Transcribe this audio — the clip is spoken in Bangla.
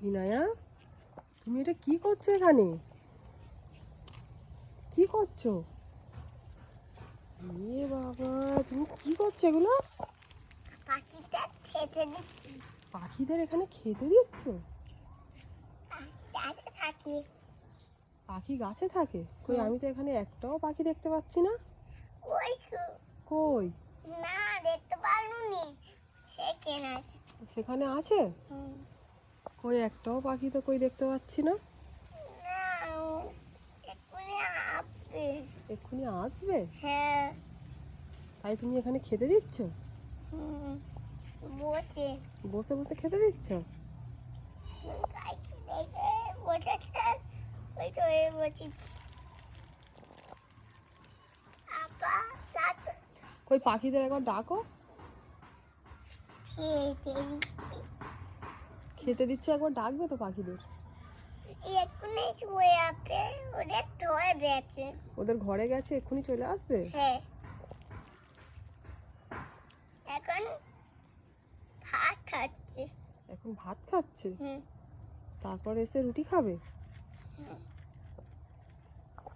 বিনায়া, তুমি এটা কি করছো এখানে? কি করছো? এ বাবা, তুমি কি করছো এগুলো? পাখিদের খেতে দিচ্ছি। পাখিদের এখানে খেতে দিচ্ছ? গাছে থাকি। পাখি গাছে থাকে? কই, আমি তো এখানে একটাও পাখি দেখতে পাচ্ছি না। ওই কই? না, দেখতে পারলুনি, সেখানে আছে। সেখানে আছে? কই, একটাও পাখি তো কই দেখতে পাচ্ছি না। না, এক্ষুনি আসবে। এক্ষুনি আসবে? হ্যাঁ। তাই তুমি এখানে খেতে দিচ্ছ? বসে বসে বসে খেতে দিচ্ছ? গাইছে দেখে বসেছে, ওই তো বসেছি। আবার কই, পাখিদের একবার ডাকো। খেতে দিচ্ছি। খেতে দিচ্ছ, একবার ডাকবে তো পাখিদের। এক্ষুনি শুয়ে আছে, ওদের ধরে গেছে। ওদের ঘরে গেছে, এক্ষুনি চলে আসবে। হ্যাঁ, এখন ভাত খাচ্ছে। এখন ভাত খাচ্ছে? হুম। তারপর এসে রুটি খাবে? হুম।